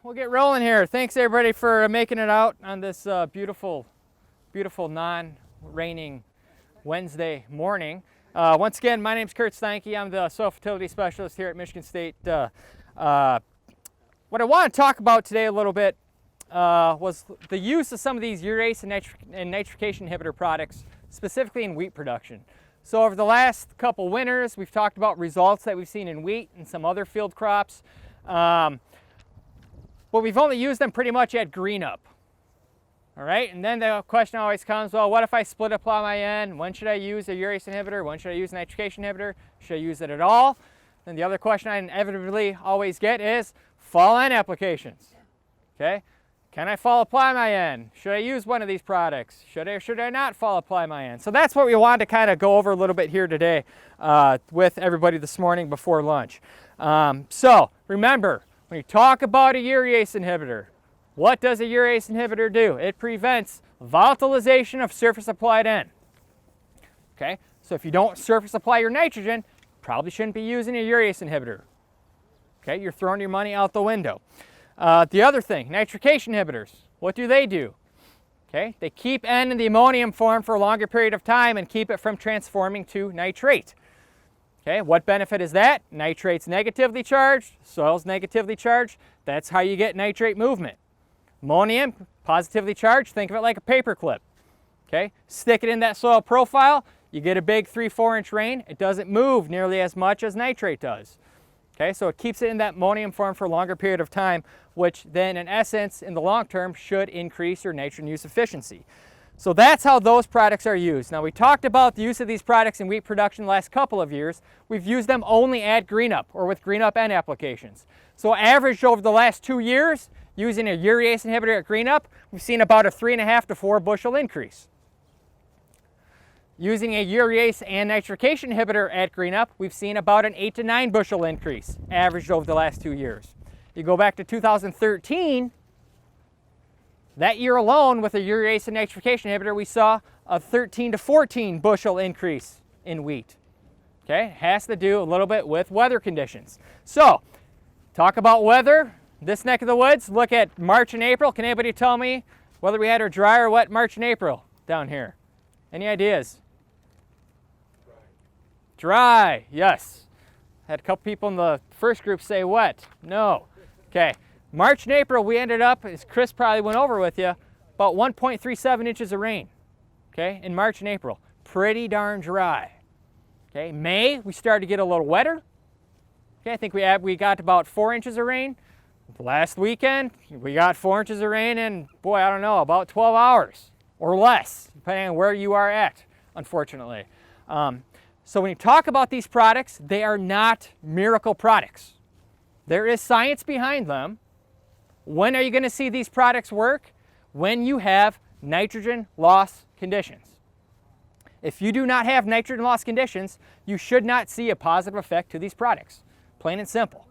we'll get rolling here. Thanks everybody for making it out on this beautiful non-raining Wednesday morning. Once again, my name's Kurt Steinke. I'm the soil fertility specialist here at Michigan State. What I want to talk about today a little bit was the use of some of these Urease and nitrification inhibitor products, specifically in wheat production. So over the last couple winters, we've talked about results that we've seen in wheat and some other field crops. But we've only used them pretty much at green up. All right, and then the question always comes, well, what if I split apply my N? When should I use a Urease inhibitor? When should I use a nitrification inhibitor? Should I use it at all? Then the other question I inevitably always get is fall N applications. Okay, can I fall apply my N? Should I use one of these products? Should I or should I not fall apply my N? So that's what we wanted to kind of go over a little bit here today with everybody this morning before lunch. So remember, when you talk about a Urease inhibitor, what does a Urease inhibitor do? It prevents volatilization of surface applied N. Okay, so if you don't surface apply your nitrogen, probably shouldn't be using a Urease inhibitor. Okay, you're throwing your money out the window. The other thing, nitrification inhibitors, what do? Okay, they keep N in the ammonium form for a longer period of time and keep it from transforming to nitrate. Okay, what benefit is that? Nitrate's negatively charged, soil's negatively charged. That's how you get nitrate movement. Ammonium, positively charged, think of it like a paper clip. Okay, stick it in that soil profile, you get a big 3-4 inch rain. It doesn't move nearly as much as nitrate does. Okay, so it keeps it in that ammonium form for a longer period of time, which then in essence, in the long term, should increase your nitrogen use efficiency. So that's how those products are used. Now we talked about the use of these products in wheat production the last couple of years. We've used them only at green up or with green up N applications. So averaged over the last 2 years, using a Urease inhibitor at green up, we've seen about a 3.5 to 4 bushel increase. Using a Urease and nitrification inhibitor at green up, we've seen about an 8 to 9 bushel increase, averaged over the last 2 years. You go back to 2013, that year alone with a Urease and nitrification inhibitor, we saw a 13 to 14 bushel increase in wheat. Okay, it has to do a little bit with weather conditions. So, talk about weather, this neck of the woods, look at March and April. Can anybody tell me whether we had a dry or wet March and April down here? Any ideas? Dry, yes. Had a couple people in the first group say wet. No. Okay. March and April, we ended up, as Chris probably went over with you, about 1.37 inches of rain, okay, in March and April. Pretty darn dry. Okay, May, we started to get a little wetter. Okay, I think we got about 4 inches of rain. Last weekend, we got 4 inches of rain in, boy, I don't know, about 12 hours or less, depending on where you are at, unfortunately. So when you talk about these products, they are not miracle products. There is science behind them. When are you going to see these products work? When you have nitrogen loss conditions. If you do not have nitrogen loss conditions, you should not see a positive effect to these products. Plain and simple.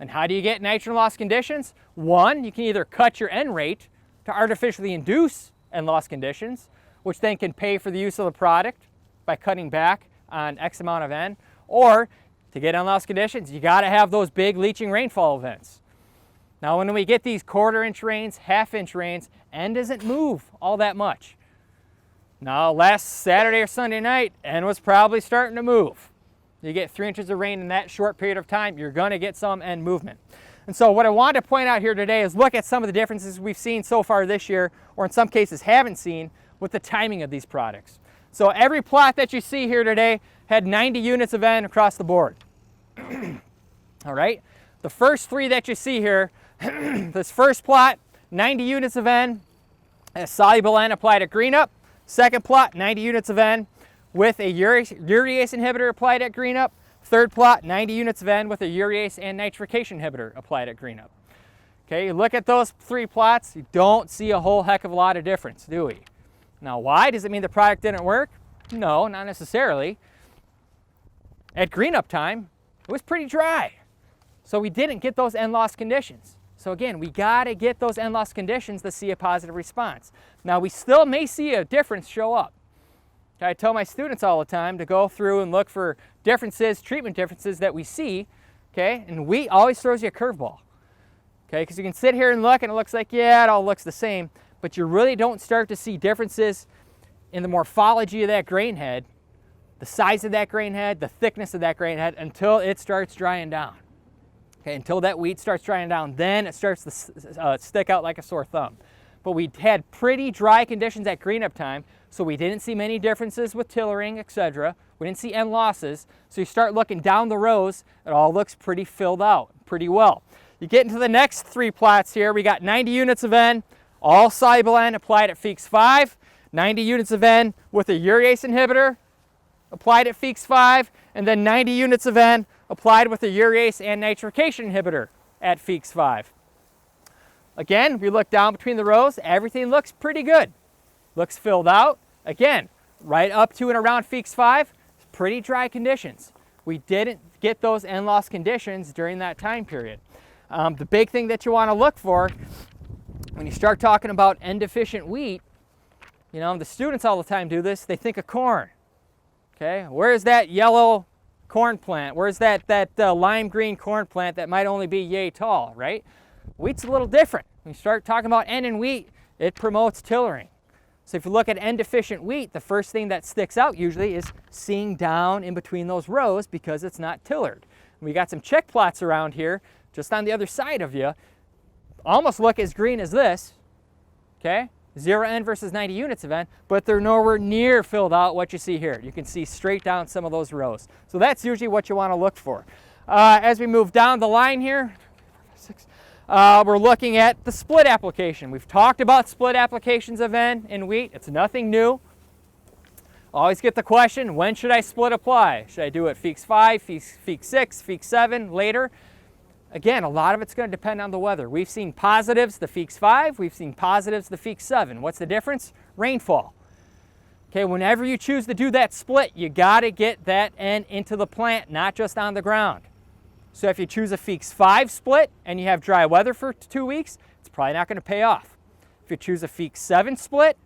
And how do you get nitrogen loss conditions? One, you can either cut your N rate to artificially induce N loss conditions, which then can pay for the use of the product by cutting back on X amount of N, or to get N loss conditions, you got to have those big leaching rainfall events. Now when we get these 1/4 inch rains, 1/2 inch rains, N doesn't move all that much. Now last Saturday or Sunday night, N was probably starting to move. You get 3 inches of rain in that short period of time, you're going to get some N movement. And so what I wanted to point out here today is look at some of the differences we've seen so far this year, or in some cases haven't seen, with the timing of these products. So every plot that you see here today had 90 units of N across the board. All right, the first 3 that you see here, this first plot, 90 units of N, soluble N applied at green up. Second plot, 90 units of N with a Urease inhibitor applied at green up. Third plot, 90 units of N with a Urease and nitrification inhibitor applied at green up. Okay, you look at those 3 plots, you don't see a whole heck of a lot of difference, do we? Now why? Does it mean the product didn't work? No, not necessarily. At green up time, it was pretty dry. So we didn't get those N loss conditions. So again, we got to get those N loss conditions to see a positive response. Now we still may see a difference show up. I tell my students all the time to go through and look for differences, treatment differences that we see, okay? And wheat always throws you a curveball. Okay, because you can sit here and look and it looks like, yeah, it all looks the same, but you really don't start to see differences in the morphology of that grain head, the size of that grain head, the thickness of that grain head, until it starts drying down. Okay, until that wheat starts drying down, then it starts to stick out like a sore thumb. But we had pretty dry conditions at green up time, so we didn't see many differences with tillering, etc. We didn't see end losses. So you start looking down the rows, it all looks pretty filled out, pretty well. You get into the next 3 plots here, we got 90 units of N, all soluble N applied at Feeks 5, 90 units of N with a urease inhibitor applied at Feeks 5, and then 90 units of N applied with a urease and nitrification inhibitor at Feeks 5. Again, we look down between the rows, everything looks pretty good. Looks filled out. Again, right up to and around Feeks 5, pretty dry conditions. We didn't get those end loss conditions during that time period. The big thing that you want to look for when you start talking about N deficient wheat, you know, the students all the time do this, they think of corn. Okay, where's that yellow corn plant? Where's that lime green corn plant that might only be yay tall, right? Wheat's a little different. When you start talking about N in wheat, it promotes tillering. So if you look at N deficient wheat, the first thing that sticks out usually is seeing down in between those rows because it's not tillered. We got some check plots around here, just on the other side of you, almost look as green as this, okay? 0 N versus 90 units of N, but they're nowhere near filled out what you see here. You can see straight down some of those rows. So that's usually what you want to look for. As we move down the line here, we're looking at the split application. We've talked about split applications of N in wheat. It's nothing new. Always get the question, when should I split apply? Should I do it Feeks 5, Feeks 6, Feeks 7, later? Again, a lot of it's going to depend on the weather. We've seen positives the Feeks 5, we've seen positives the Feeks 7. What's the difference? Rainfall. Okay, whenever you choose to do that split, you got to get that N into the plant, not just on the ground. So if you choose a Feeks 5 split and you have dry weather for 2 weeks, it's probably not going to pay off. If you choose a Feeks 7 split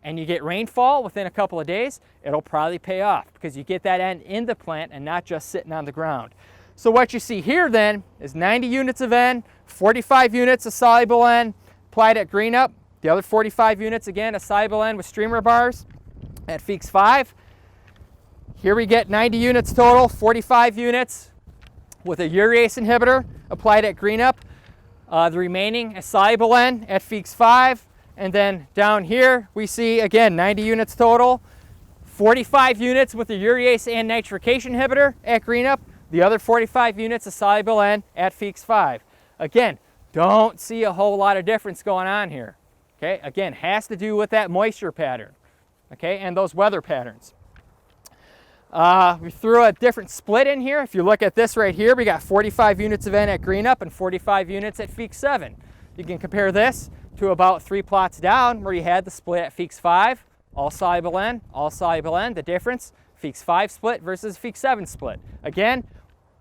and you get rainfall within a couple of days, it'll probably pay off because you get that N in the plant and not just sitting on the ground. So what you see here then is 90 units of N, 45 units of soluble N applied at green up. The other 45 units, again, of soluble N with streamer bars at Feeks 5. Here we get 90 units total, 45 units with a urease inhibitor applied at green up. The remaining is soluble N at Feeks 5. And then down here we see, again, 90 units total, 45 units with a urease and nitrification inhibitor at green up. The other 45 units of soluble N at Feeks 5. Again, don't see a whole lot of difference going on here. Okay, again, has to do with that moisture pattern, okay, and those weather patterns. We threw a different split in here. If you look at this right here, we got 45 units of N at green up and 45 units at Feeks 7. You can compare this to about 3 plots down where you had the split at Feeks 5, all soluble N, all soluble N. The difference, Feeks 5 split versus Feeks 7 split. Again,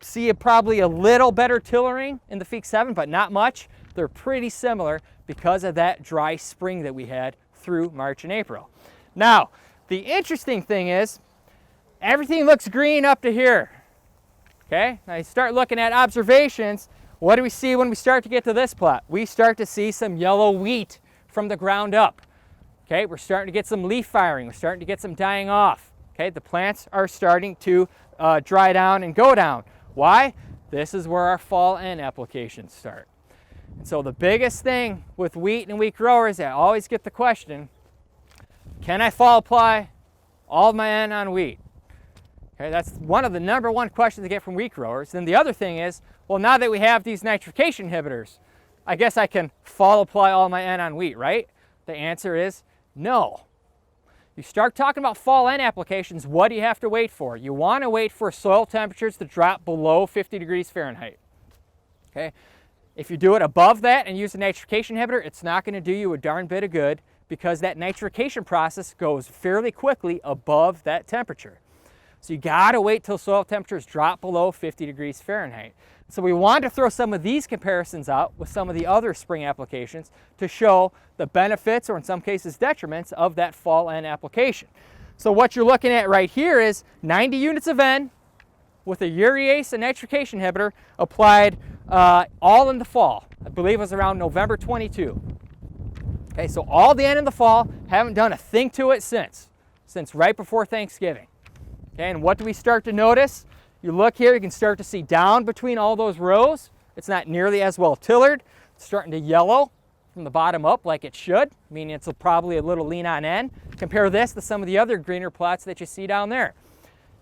see probably a little better tillering in the Feeks 7, but not much. They're pretty similar because of that dry spring that we had through March and April. Now, the interesting thing is, everything looks green up to here. Okay, now you start looking at observations. What do we see when we start to get to this plot? We start to see some yellow wheat from the ground up. Okay, we're starting to get some leaf firing. We're starting to get some dying off. Okay, the plants are starting to dry down and go down. Why? This is where our fall N applications start. And so the biggest thing with wheat and wheat growers, I always get the question, can I fall apply all of my N on wheat? Okay, that's one of the #1 questions I get from wheat growers. Then the other thing is, well, now that we have these nitrification inhibitors, I guess I can fall apply all my N on wheat, right? The answer is no. You start talking about fall N applications, what do you have to wait for? You want to wait for soil temperatures to drop below 50 degrees Fahrenheit. Okay? If you do it above that and use a nitrification inhibitor, it's not going to do you a darn bit of good because that nitrification process goes fairly quickly above that temperature. So you got to wait till soil temperatures drop below 50 degrees Fahrenheit. So we wanted to throw some of these comparisons out with some of the other spring applications to show the benefits, or in some cases detriments, of that fall N application. So what you're looking at right here is 90 units of N with a urease and nitrification inhibitor applied all in the fall. I believe it was around November 22. Okay, so all the end of the fall, haven't done a thing to it since right before Thanksgiving. Okay, and what do we start to notice? You look here, you can start to see down between all those rows. It's not nearly as well tillered. It's starting to yellow from the bottom up like it should, meaning it's probably a little lean on end. Compare this to some of the other greener plots that you see down there.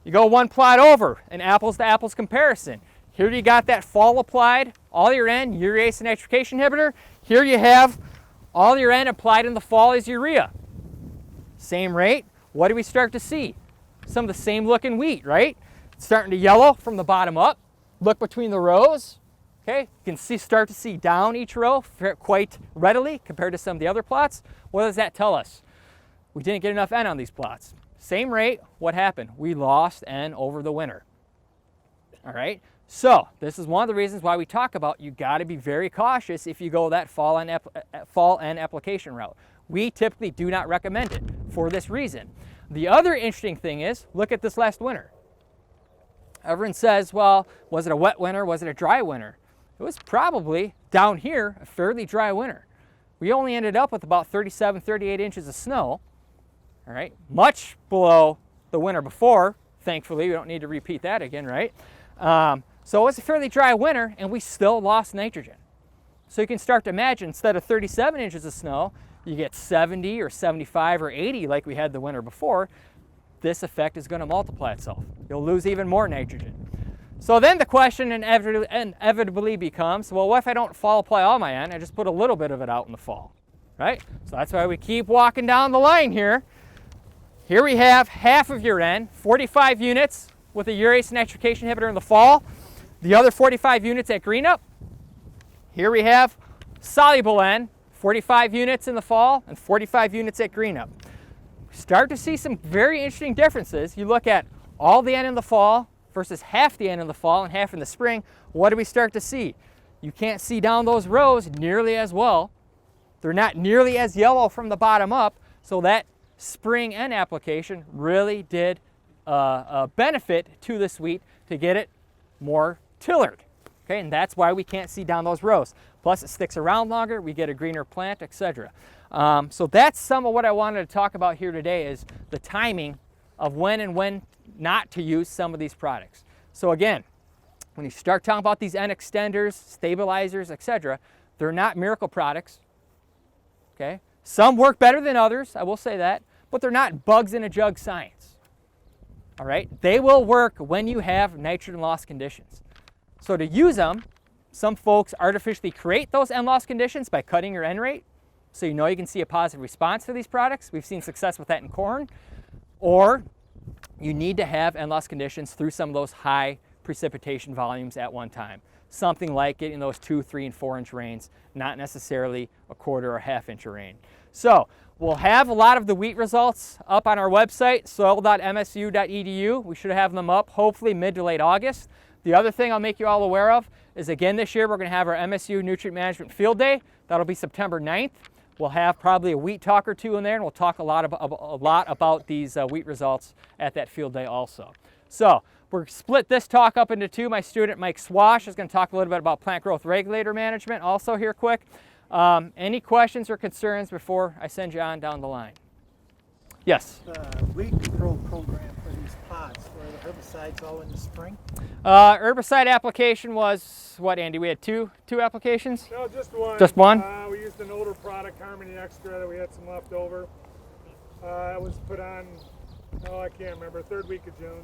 You go one plot over, an apples to apples comparison. Here you got that fall applied, all your N, Urease and nitrification inhibitor. Here you have all your N applied in the fall as urea. Same rate. What do we start to see? Some of the same looking wheat, right? It's starting to yellow from the bottom up. Look between the rows. Okay, you can start to see down each row quite readily compared to some of the other plots. What does that tell us? We didn't get enough N on these plots. Same rate, what happened? We lost N over the winter. All right, so this is one of the reasons why we talk about you got to be very cautious if you go that fall N application route. We typically do not recommend it for this reason. The other interesting thing is, look at this last winter. Everyone says, well, was it a wet winter? Was it a dry winter? It was probably, down here, a fairly dry winter. We only ended up with about 37, 38 inches of snow, all right? Much below the winter before. Thankfully, we don't need to repeat that again, right? So it was a fairly dry winter, and we still lost nitrogen. So you can start to imagine, instead of 37 inches of snow, you get 70 or 75 or 80 like we had the winter before. This effect is going to multiply itself. You'll lose even more nitrogen. So then the question inevitably becomes, well, what if I don't fall apply all my N? I just put a little bit of it out in the fall, right? So that's why we keep walking down the line here. Here we have half of your N, 45 units with a Urease nitrification inhibitor in the fall. The other 45 units at green up. Here we have soluble N, 45 units in the fall and 45 units at green up. Start to see some very interesting differences. You look at all the N in the fall versus half the N in the fall and half in the spring. What do we start to see? You can't see down those rows nearly as well. They're not nearly as yellow from the bottom up, so that spring N application really did benefit to this wheat to get it more tillered. Okay, and that's why we can't see down those rows. Plus it sticks around longer, we get a greener plant, etc. So that's some of what I wanted to talk about here today, is the timing of when and when not to use some of these products. So again, when you start talking about these N extenders, stabilizers, etc., they're not miracle products. Okay, some work better than others, I will say that, but they're not bugs in a jug science. All right, they will work when you have nitrogen loss conditions. So to use them, some folks artificially create those N loss conditions by cutting your N rate, so you know you can see a positive response to these products. We've seen success with that in corn. Or you need to have N loss conditions through some of those high precipitation volumes at one time. Something like getting those 2, 3, and 4 inch rains, not necessarily a quarter or half inch of rain. So we'll have a lot of the wheat results up on our website, soil.msu.edu. We should have them up hopefully mid to late August. The other thing I'll make you all aware of is, again, this year we're going to have our MSU Nutrient Management Field Day. That'll be September 9th. We'll have probably a wheat talk or two in there, and we'll talk a lot about these wheat results at that field day also. So we're split this talk up into two. My student Mike Swash is going to talk a little bit about plant growth regulator management also here quick. Any questions or concerns before I send you on down the line? Yes? The weed control program for these plots, were the herbicides all in the spring? Herbicide application was, what, Andy? We had two applications? No, just one. Just one? We used an older product, Harmony Extra, that we had some left over. It was put on, I can't remember, third week of June.